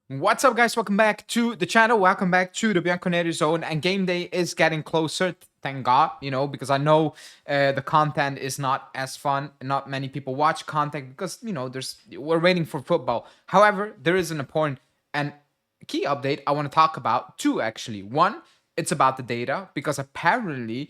What's up, guys? Welcome back to the channel. Welcome back to the Bianconeri zone. And game day is getting closer. Thank God, because I know the content is not as fun. Not many people watch content because we're waiting for football. However, there is an important and key update I want to talk about. Two, actually. One, it's about the data because apparently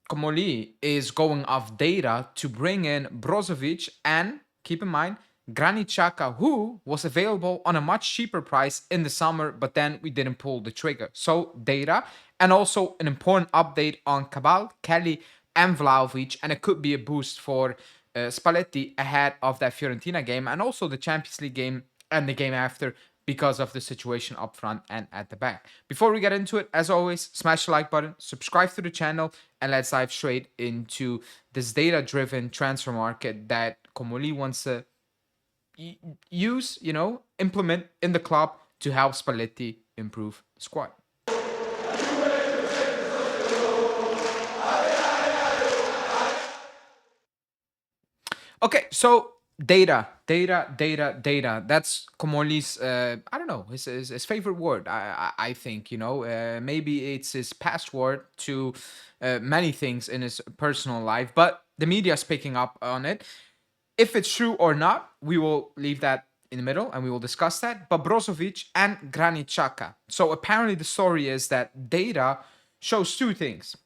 Comolli is going off data to bring in Brozović and, keep in mind, Granit Xhaka, who was available on a much cheaper price in the summer, but then we didn't pull the trigger. So data, and also an important update on Cabal, Kelly, and Vlahovic, and it could be a boost for Spalletti ahead of that Fiorentina game, and also the Champions League game and the game after, because of the situation up front and at the back. Before we get into it, as always, smash the like button, subscribe to the channel, and let's dive straight into this data-driven transfer market that Comolli wants to use, implement in the club to help Spalletti improve the squad. Okay, so data. That's Comolli's, I don't know, his favorite word. I think, maybe it's his password to many things in his personal life, but the media is picking up on it. If it's true or not, we will leave that in the middle and we will discuss that. But Brozović and Granit Xhaka. So apparently the story is that data shows two things.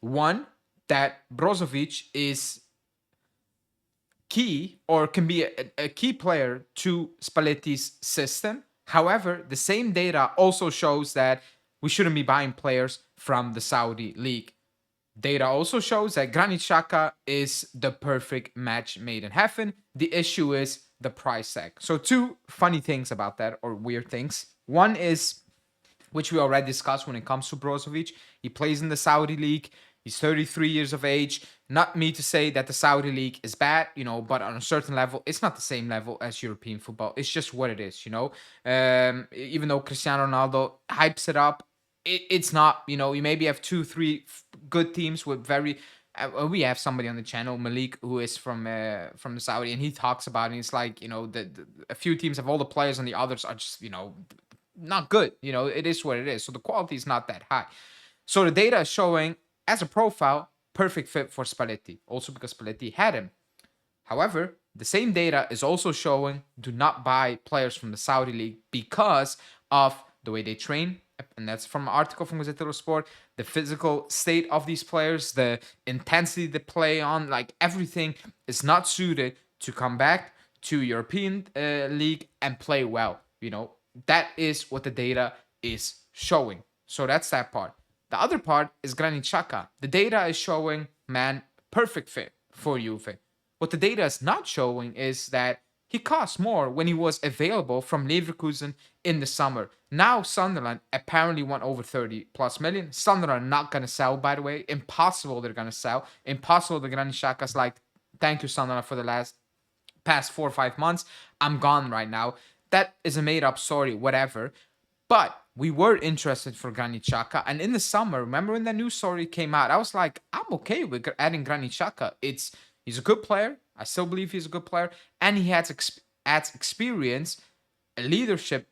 One, that Brozović is key or can be a key player to Spalletti's system. However, the same data also shows that we shouldn't be buying players from the Saudi league. Data also shows that Granit Xhaka is the perfect match made in heaven. The issue is the price tag. So two funny things about that, or weird things. One is, which we already discussed when it comes to Brozović, he plays in the Saudi league. He's 33 years of age. Not me to say that the Saudi league is bad, but on a certain level, it's not the same level as European football. It's just what it is, Even though Cristiano Ronaldo hypes it up, it's not, you maybe have two, three good teams with very. We have somebody on the channel, Malik, who is from the Saudi, and he talks about it. And it's like, a few teams have all the players, and the others are just, not good. It is what it is. So the quality is not that high. So the data is showing, as a profile, perfect fit for Spalletti. Also because Spalletti had him. However, the same data is also showing do not buy players from the Saudi league because of the way they train. And that's from an article from Gazzetta dello Sport. The physical state of these players, the intensity they play on, like everything is not suited to come back to European league and play well. That is what the data is showing. So that's that part. The other part is Granit Xhaka. The data is showing, man, perfect fit for Juve. What the data is not showing is that he cost more when he was available from Leverkusen in the summer. Now Sunderland apparently want over 30 plus million. Sunderland not going to sell, by the way. Impossible they're going to sell. Impossible the Granit Xhaka's like, thank you Sunderland for the past 4 or 5 months. I'm gone right now. That is a made up story, whatever. But we were interested for Granit Xhaka. And in the summer, remember when that news story came out, I was like, I'm okay with adding Granit Xhaka. He's a good player. I still believe he's a good player. And he adds experience, leadership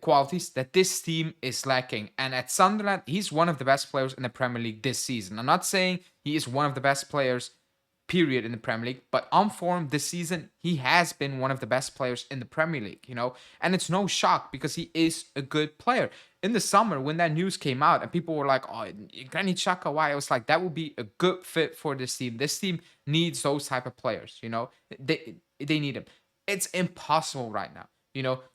qualities that this team is lacking. And at Sunderland, he's one of the best players in the Premier League this season. I'm not saying he is one of the best players, period, in the Premier League, but on form this season, he has been one of the best players in the Premier League, and it's no shock because he is a good player. In the summer, when that news came out and people were like, oh, Granit Xhaka, why? I was like, that would be a good fit for this team. This team needs those type of players, they need them. It's impossible right now,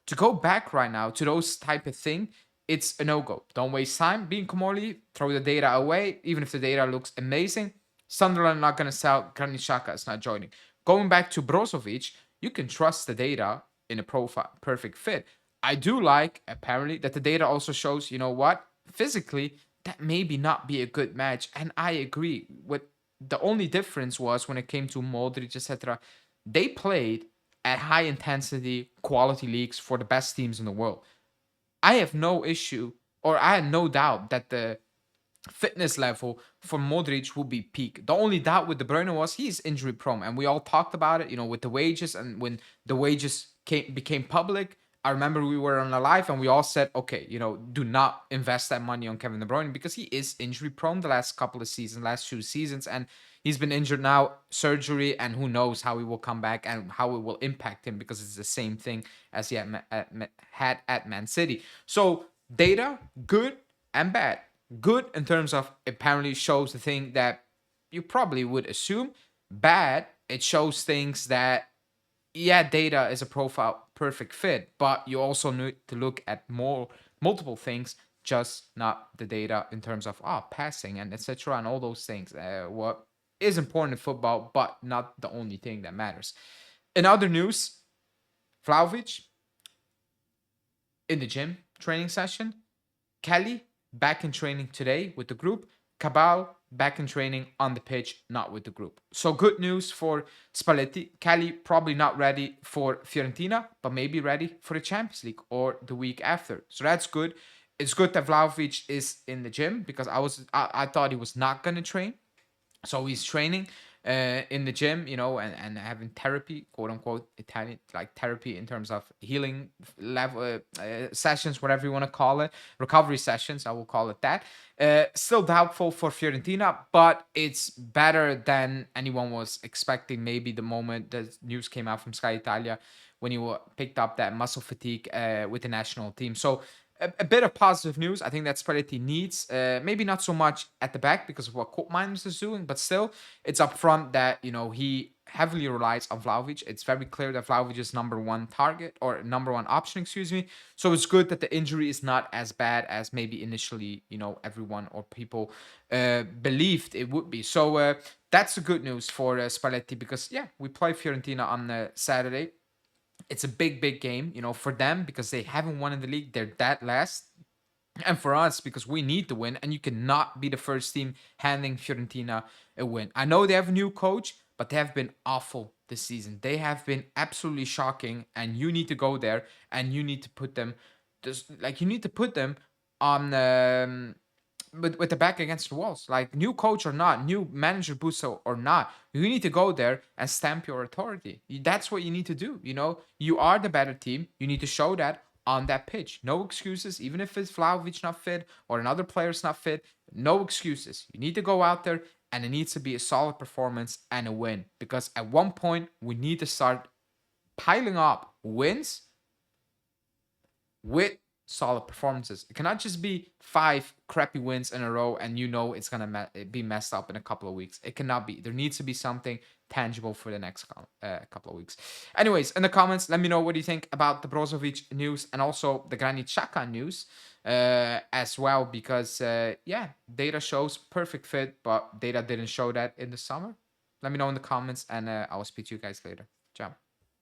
to go back right now to those type of thing. It's a no-go. Don't waste time being Comolli, throw the data away, even if the data looks amazing. Sunderland not going to sell. Granit Xhaka is not joining. Going back to Brozović, you can trust the data in a profile, perfect fit. I do like, apparently, that the data also shows, physically, that maybe not be a good match. And I agree. What the only difference was when it came to Modrić, etc. They played at high intensity, quality leagues for the best teams in the world. I have no issue, or I had no doubt that the fitness level for Modrić will be peak. The only doubt with De Bruyne was he's injury prone, and we all talked about it, with the wages, and when the wages became public, I remember we were on a live and we all said, okay, do not invest that money on Kevin De Bruyne because he is injury prone the last couple of seasons, last 2 seasons, and he's been injured now, surgery, and who knows how he will come back and how it will impact him because it's the same thing as he had at Man City. So data, good and bad. Good in terms of apparently shows the thing that you probably would assume. Bad, it shows things that, yeah, data is a profile perfect fit, but you also need to look at multiple things, just not the data in terms of passing and etc. and all those things. What is important in football, but not the only thing that matters. In other news, Vlahovic in the gym training session. Kelly back in training today with the group. Cabal back in training on the pitch, not with the group. So good news for Spalletti. Kelly probably not ready for Fiorentina, but maybe ready for the Champions League or the week after. So that's good. It's good that Vlahovic is in the gym because I thought he was not gonna train. So he's training in the gym, and having therapy, quote unquote, Italian, like therapy in terms of healing level sessions, whatever you want to call it, recovery sessions, I will call it that. Still doubtful for Fiorentina, but it's better than anyone was expecting. Maybe the moment the news came out from Sky Italia when he picked up that muscle fatigue with the national team. So a bit of positive news. I think that Spalletti needs, maybe not so much at the back because of what Koopmeiners is doing, but still, it's up front that, he heavily relies on Vlahovic. It's very clear that Vlahovic is number one target or number one option, excuse me. So it's good that the injury is not as bad as maybe initially, everyone or people believed it would be. So that's the good news for Spalletti because, yeah, we play Fiorentina on Saturday. It's a big game, for them because they haven't won in the league. They're that last. And for us, because we need to win, and you cannot be the first team handing Fiorentina a win. I know they have a new coach, but they have been awful this season. They have been absolutely shocking, and you need to go there and you need to put them, you need to put them on with the back against the walls. Like new coach or not, new manager Busso or not, you need to go there and stamp your authority. That's what you need to do. You are the better team. You need to show that on that pitch. No excuses, even if it's Vlahovic not fit or another player's not fit. No excuses. You need to go out there and it needs to be a solid performance and a win. Because at one point we need to start piling up wins with solid performances. It cannot just be 5 crappy wins in a row and it's gonna be messed up in a couple of weeks. It cannot be. There needs to be something tangible for the next couple of weeks. Anyways, in the comments, let me know what you think about the Brozović news and also the Granit Xhaka news as well, because data shows perfect fit, but data didn't show that in the summer. Let me know in the comments, and I will speak to you guys later. Ciao.